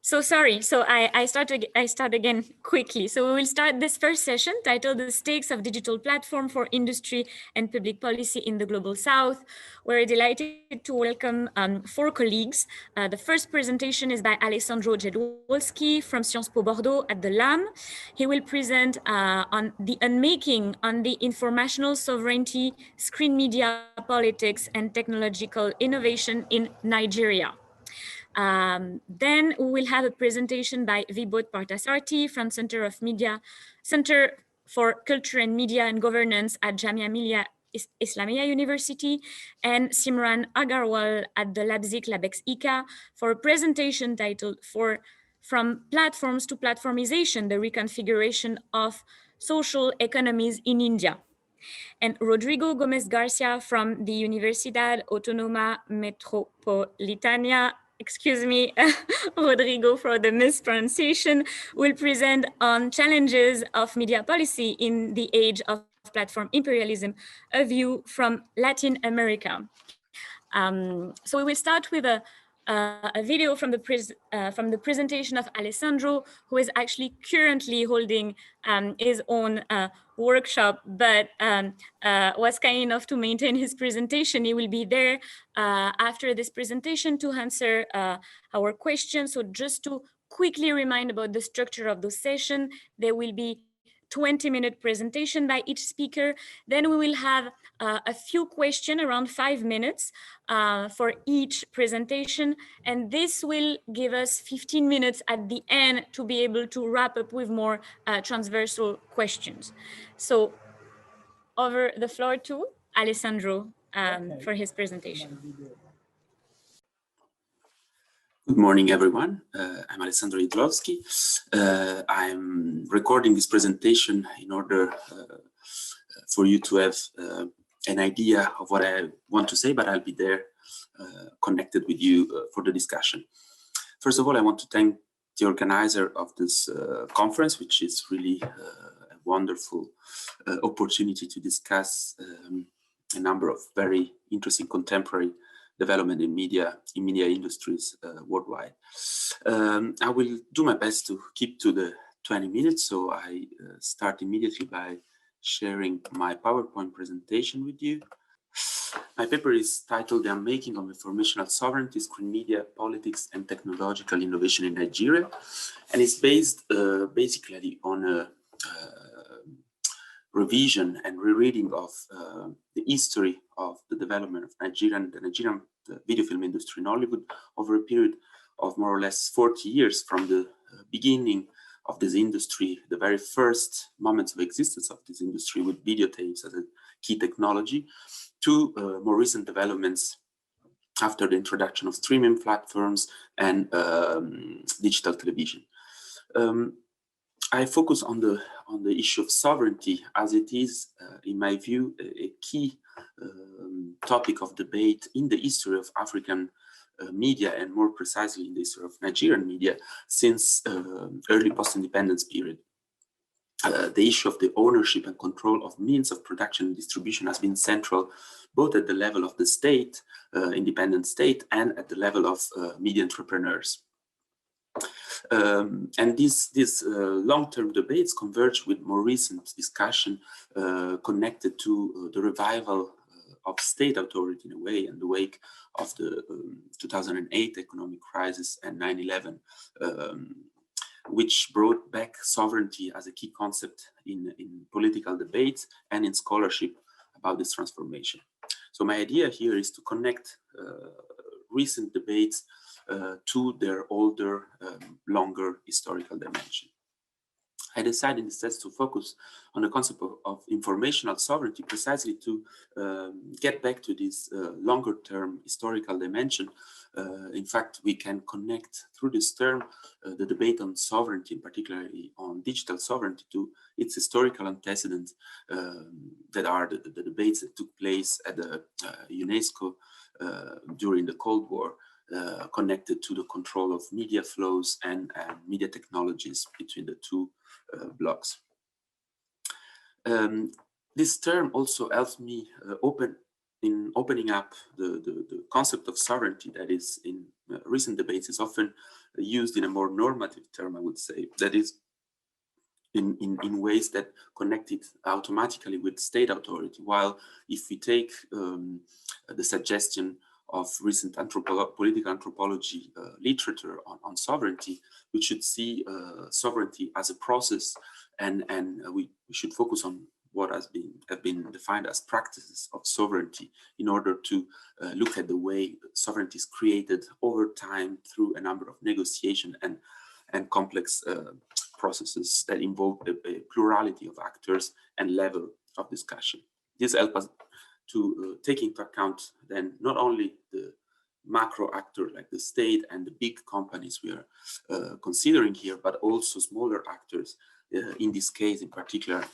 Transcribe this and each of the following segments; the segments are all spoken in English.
So sorry, so I start again quickly. So we will start this first session titled The Stakes of Digital Platform for Industry and Public Policy in the Global South. We're delighted to welcome four colleagues. The first presentation is by Alessandro Jedwolski from Sciences Po Bordeaux at the LAM. He will present on the unmaking on the informational sovereignty, screen media politics, and technological innovation in Nigeria. Then we will have a presentation by Vibod Parthasarathi from Center for Culture and Media and Governance at Jamia Millia Islamia University, and Simran Agarwal at the Leipzig Labex ICA for a presentation titled From Platforms to Platformization, the Reconfiguration of Social Economies in India. And Rodrigo Gomez Garcia from the Universidad Autónoma Metropolitana, excuse me, Rodrigo for the mispronunciation, will present on challenges of media policy in the age of platform imperialism, a view from Latin America. So we will start with a video from the presentation of Alessandro, who is actually currently holding his own workshop, but was kind enough to maintain his presentation. He will be there after this presentation to answer our questions. So just to quickly remind about the structure of the session, there will be 20-minute presentation by each speaker. Then we will have a few questions, around 5 minutes for each presentation. And this will give us 15 minutes at the end to be able to wrap up with more transversal questions. So over the floor to Alessandro for his presentation. Good morning, everyone. I'm Alessandro Jedwolski. I'm recording this presentation in order for you to have an idea of what I want to say, but I'll be there connected with you for the discussion. First of all, I want to thank the organizer of this conference, which is really a wonderful opportunity to discuss a number of very interesting contemporary development in media industries worldwide. I will do my best to keep to the 20 minutes, so I start immediately by sharing my PowerPoint presentation with you. My paper is titled The Unmaking of Informational Sovereignty, Screen Media, Politics and Technological Innovation in Nigeria, and it's based basically on a revision and rereading of the history of the development of the Nigerian video film industry in Hollywood over a period of more or less 40 years, from the beginning of this industry, the very first moments of existence of this industry with videotapes as a key technology, to more recent developments after the introduction of streaming platforms and digital television. I focus on the issue of sovereignty, as it is, in my view, a key topic of debate in the history of African media, and more precisely in the history of Nigerian media since early post-independence period. The issue of the ownership and control of means of production and distribution has been central both at the level of the state, independent state, and at the level of media entrepreneurs. And these long-term debates converge with more recent discussion connected to the revival of state authority in a way, in the wake of the 2008 economic crisis and 9/11, which brought back sovereignty as a key concept in political debates and in scholarship about this transformation. So my idea here is to connect recent debates to their older, longer historical dimension. I decided instead to focus on the concept of informational sovereignty, precisely to get back to this longer-term historical dimension. In fact, we can connect through this term the debate on sovereignty, particularly on digital sovereignty, to its historical antecedents that are the debates that took place at the UNESCO during the Cold War, connected to the control of media flows and media technologies between the two blocks. This term also helps me open in opening up the concept of sovereignty that is in recent debates is often used in a more normative term, I would say, that is in ways that connect it automatically with state authority. While if we take the suggestion of recent political anthropology literature on sovereignty, we should see sovereignty as a process, and we should focus on what have been defined as practices of sovereignty in order to look at the way sovereignty is created over time through a number of negotiation and complex processes that involve a plurality of actors and level of discussion. This helps us to take into account then not only the macro actor like the state and the big companies we are considering here, but also smaller actors, in this case in particular,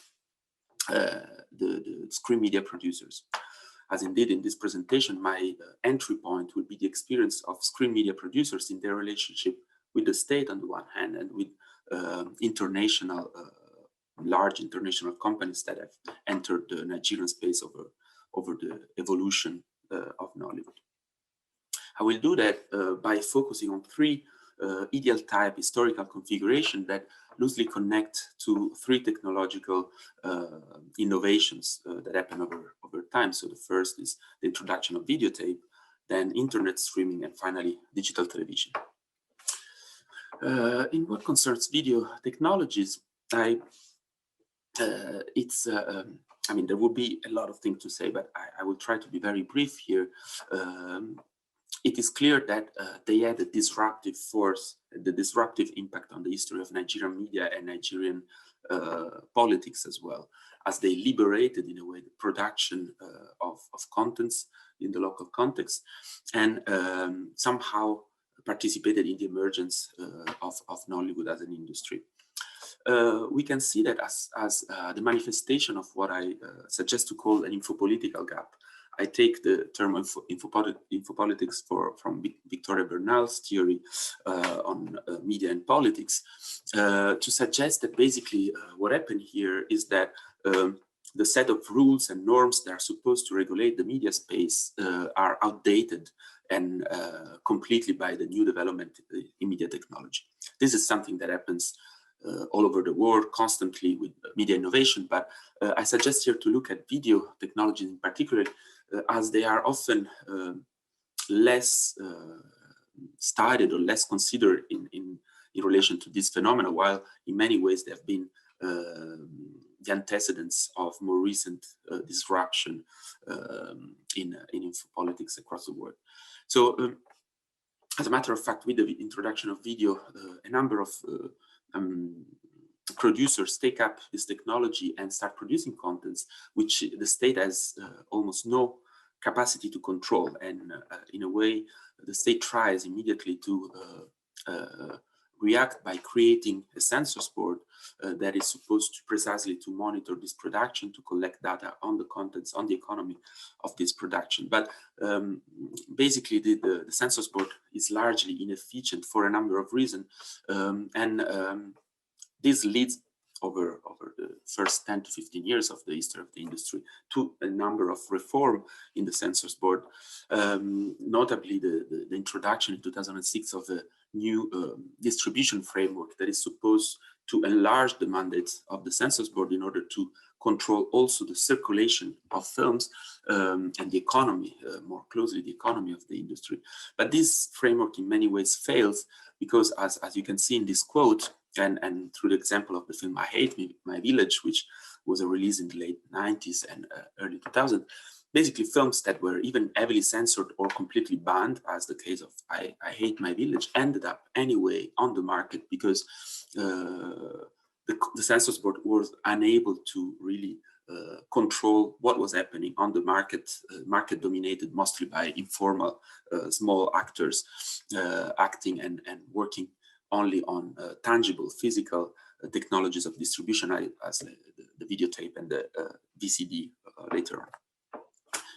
the screen media producers. As indeed in this presentation, my entry point will be the experience of screen media producers in their relationship with the state on the one hand, and with international, large international companies that have entered the Nigerian space over the evolution of Nollywood. I will do that by focusing on three ideal type historical configuration that loosely connect to three technological innovations that happen over time. So the first is the introduction of videotape, then internet streaming, and finally digital television. In what concerns video technologies, I mean, there would be a lot of things to say, but I will try to be very brief here. It is clear that they had a disruptive force, the disruptive impact on the history of Nigerian media and Nigerian politics as well, as they liberated, in a way, the production of contents in the local context, and somehow participated in the emergence of Nollywood as an industry. We can see that as the manifestation of what I suggest to call an infopolitical gap. I take the term infopolitics from Victoria Bernal's theory on media and politics to suggest that basically what happened here is that the set of rules and norms that are supposed to regulate the media space are outdated and completely by the new development in media technology. This is something that happens all over the world constantly with media innovation, but I suggest here to look at video technologies in particular, as they are often less studied or less considered in relation to this phenomenon, while in many ways they have been the antecedents of more recent disruption in infopolitics across the world. So, as a matter of fact, with the introduction of video, a number of producers take up this technology and start producing contents which the state has almost no capacity to control, and in a way the state tries immediately to react by creating a census board that is supposed to precisely to monitor this production, to collect data on the contents, on the economy of this production. But basically the census board is largely inefficient for a number of reasons, and this leads over the first 10 to 15 years of the history of the industry to a number of reform in the census board, notably the introduction in 2006 of a new distribution framework that is supposed to enlarge the mandate of the census board in order to control also the circulation of films and the economy, more closely the economy of the industry. But this framework in many ways fails because, as you can see in this quote, and through the example of the film I Hate My Village, which was a release in the late 90s and early 2000s, basically films that were even heavily censored or completely banned, as the case of I Hate My Village, ended up anyway on the market because the census board was unable to really control what was happening on the market, market dominated mostly by informal small actors acting and working only on tangible physical technologies of distribution, as the videotape and the VCD later on.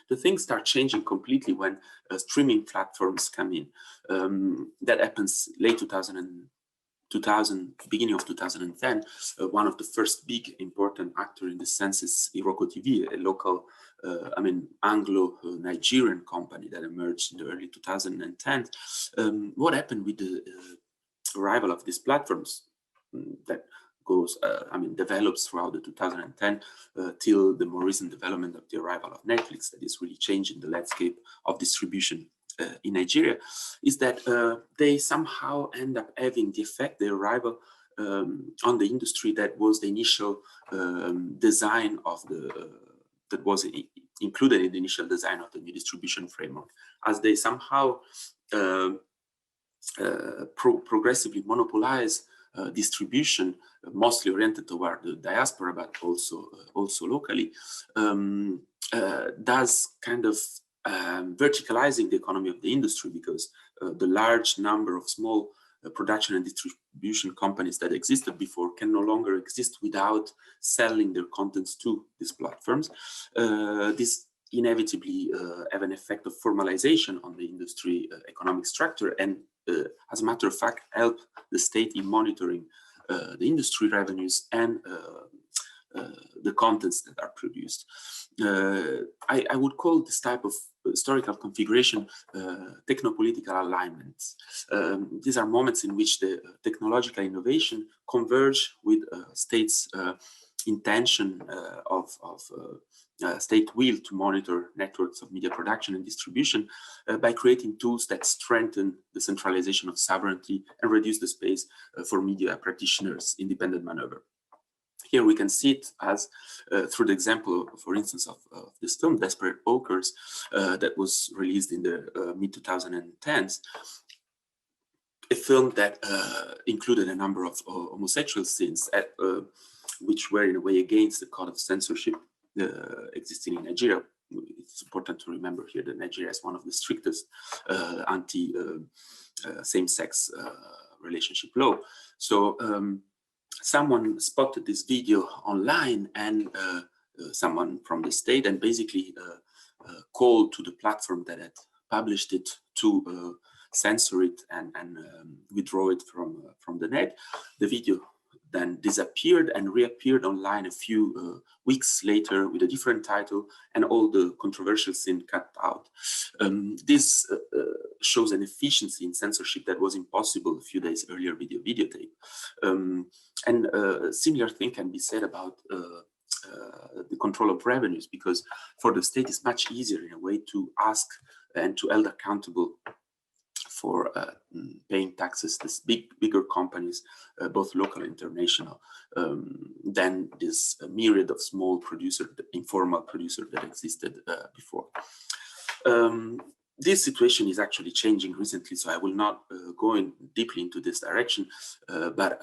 The things start changing completely when streaming platforms come in. That happens late 2000 beginning of 2010, one of the first big important actor in this sense is Iroko TV, a local, Anglo-Nigerian company that emerged in the early 2010. What happened with the arrival of these platforms that goes, develops throughout the 2010 till the more recent development of the arrival of Netflix, that is really changing the landscape of distribution in Nigeria, is that they somehow end up having the effect, the arrival on the industry that was the initial design of that was included in the initial design of the new distribution framework, as they somehow progressively monopolize distribution, mostly oriented toward the diaspora, but also locally, does kind of verticalizing the economy of the industry, because the large number of small production and distribution companies that existed before can no longer exist without selling their contents to these platforms. This inevitably have an effect of formalization on the industry economic structure, and as a matter of fact, help the state in monitoring the industry revenues and the contents that are produced. I would call this type of historical configuration technopolitical alignments. These are moments in which the technological innovation converge with states' intention of state will to monitor networks of media production and distribution by creating tools that strengthen the centralization of sovereignty and reduce the space for media practitioners' independent maneuver. Here we can see it as through the example, for instance, of this film, Desperate Pokers, that was released in the mid-2010s, a film that included a number of homosexual scenes which were in a way against the code of censorship existing in Nigeria. It's important to remember here that Nigeria is one of the strictest anti-same-sex relationship law. So someone spotted this video online, and someone from the state, and basically called to the platform that had published it to censor it and withdraw it from the net. The video then disappeared and reappeared online a few weeks later with a different title, and all the controversial scene cut out. This shows an efficiency in censorship that was impossible a few days earlier with the videotape. And a similar thing can be said about the control of revenues, because for the state it's much easier in a way to ask and to hold accountable for paying taxes, these bigger companies, both local and international, than this myriad of small producer, informal producer that existed before. This situation is actually changing recently, so I will not go in deeply into this direction, but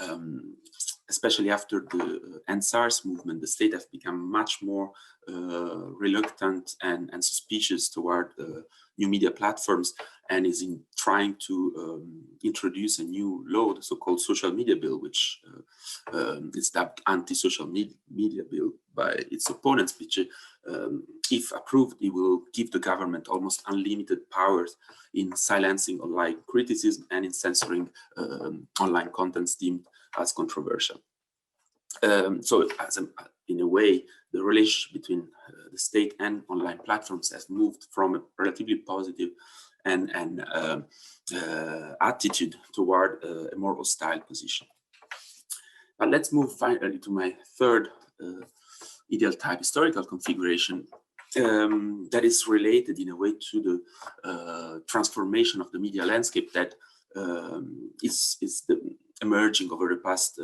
especially after the end-SARS movement, the state has become much more reluctant and suspicious toward new media platforms, and is trying to introduce a new law, the so-called social media bill, which is dubbed anti-social media bill by its opponents, which if approved, it will give the government almost unlimited powers in silencing online criticism and in censoring online contents deemed as controversial. So in a way, the relationship between the state and online platforms has moved from a relatively positive and attitude toward a more hostile position. But let's move finally to my third ideal type historical configuration that is related in a way to the transformation of the media landscape that is emerging over the past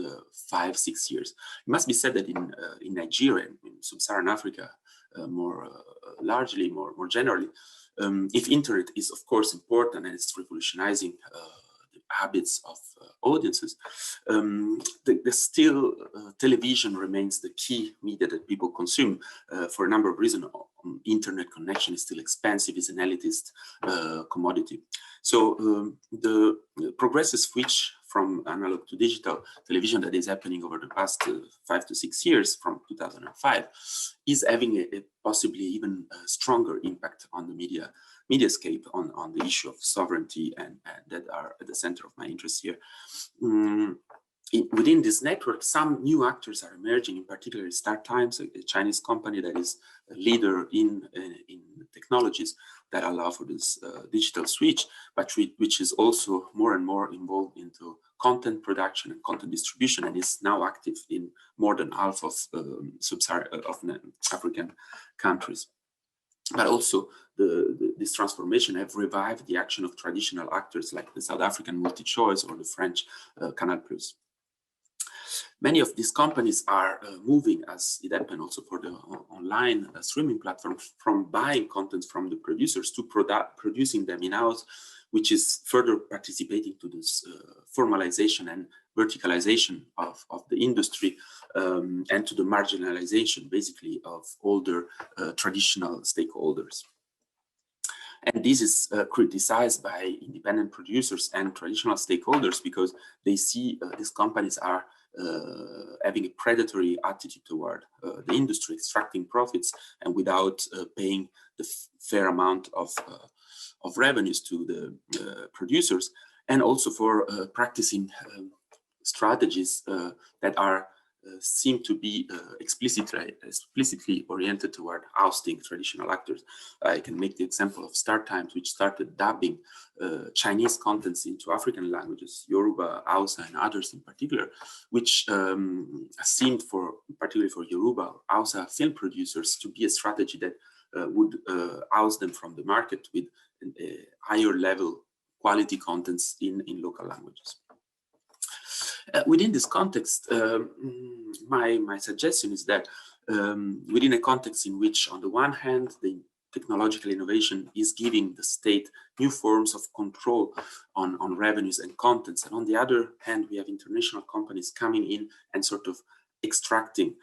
5-6 years. It must be said that in Nigeria, in sub-Saharan Africa, more generally, if internet is of course important and it's revolutionizing the habits of audiences, still television remains the key media that people consume for a number of reasons. Internet connection is still expensive, it's an elitist commodity. So the progressive switch from analog to digital television that is happening over the past 5 to 6 years from 2005 is having a possibly even stronger impact on the mediascape, on the issue of sovereignty, and that are at the center of my interest here. within this network, some new actors are emerging, in particular StarTimes, a Chinese company that is a leader in technologies that allow for this digital switch, but which is also more and more involved into content production and content distribution, and is now active in more than half of African countries. But also this transformation have revived the action of traditional actors like the South African MultiChoice or the French Canal+. Many of these companies are moving, as it happened also for the online streaming platforms, from buying content from the producers to producing them in-house, which is further participating to this formalization and verticalization of the industry and to the marginalization, basically, of older traditional stakeholders. And this is criticized by independent producers and traditional stakeholders because they see these companies are having a predatory attitude toward the industry, extracting profits and without paying the fair amount of revenues to the producers, and also for practicing strategies that are seem to be explicitly oriented toward ousting traditional actors. I can make the example of StarTimes, which started dubbing Chinese contents into African languages, Yoruba, Hausa, and others in particular, which seemed, particularly for Yoruba, Hausa film producers, to be a strategy that would oust them from the market with higher level quality contents in local languages. Within this context, my suggestion is that within a context in which, on the one hand, the technological innovation is giving the state new forms of control on revenues and contents, and on the other hand, we have international companies coming in and sort of extracting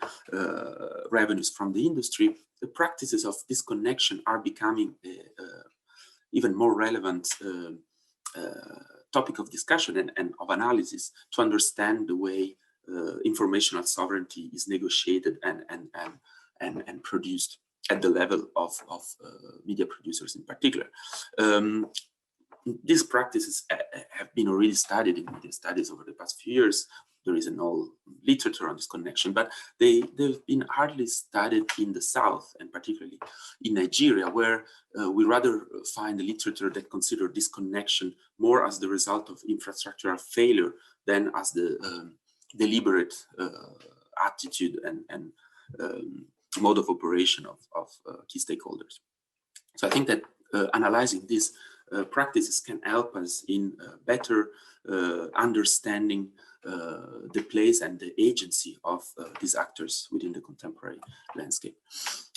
revenues from the industry, the practices of disconnection are becoming even more relevant topic of discussion and of analysis to understand the way informational sovereignty is negotiated and produced at the level of media producers in particular. These practices have been already studied in media studies over the past few years. There is an old literature on disconnection, but they've been hardly studied in the South, and particularly in Nigeria, where we rather find the literature that consider disconnection more as the result of infrastructural failure than as the deliberate attitude and mode of operation of key stakeholders. So I think that analyzing these practices can help us in better understanding the place and the agency of these actors within the contemporary landscape.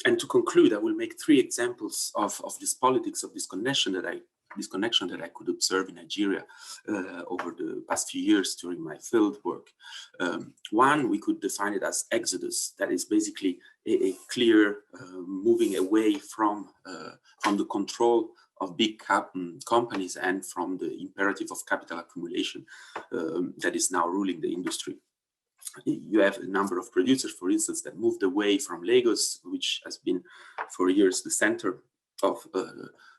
And to conclude, I will make 3 examples of this politics of disconnection that I could observe in Nigeria over the past few years during my field work. One, we could define it as exodus, that is basically a clear moving away from the control of big companies and from the imperative of capital accumulation that is now ruling the industry. You have a number of producers, for instance, that moved away from Lagos, which has been for years the center of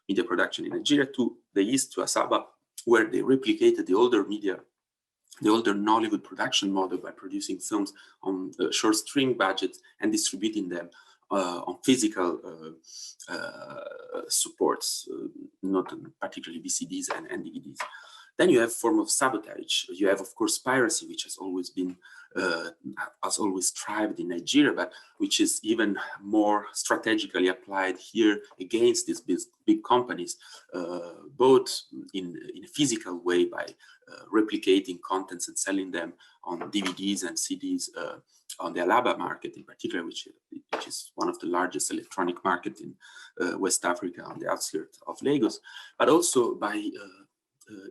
media production in Nigeria, to the east, to Asaba, where they replicated the older Nollywood production model by producing films on short string budgets and distributing them on physical supports, not particularly VCDs and DVDs. Then you have form of sabotage. You have, of course, piracy, which has always thrived in Nigeria, but which is even more strategically applied here against these big companies, both in a physical way by replicating contents and selling them on DVDs and CDs on the Alaba market in particular, which is one of the largest electronic markets in West Africa on the outskirts of Lagos, but also by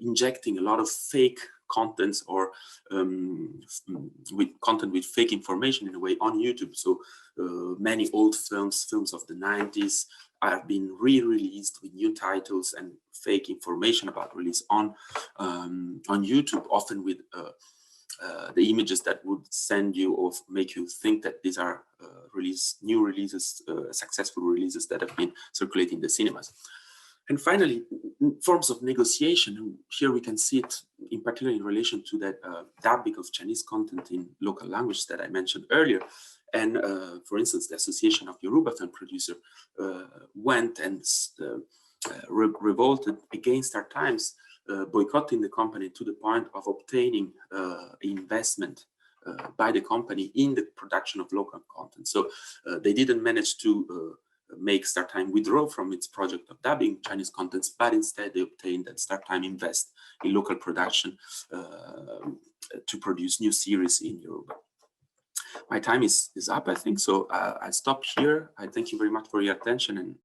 injecting a lot of fake contents or with content with fake information in a way on YouTube. So many old films of the 90s are being re-released with new titles and fake information about release on YouTube, often with the images that would send you or make you think that these are new releases, successful releases that have been circulating in the cinemas. And finally, forms of negotiation. Here we can see it in particular in relation to that dubbing of Chinese content in local language that I mentioned earlier. And for instance, the Association of Yoruba Film Producers went and revolted against Star Times, boycotting the company to the point of obtaining investment by the company in the production of local content. So they didn't manage to make StarTime withdraw from its project of dubbing Chinese contents, but instead they obtained that StarTime invest in local production to produce new series in Yoruba. My time is up, I think, so I stop here. I thank you very much for your attention, and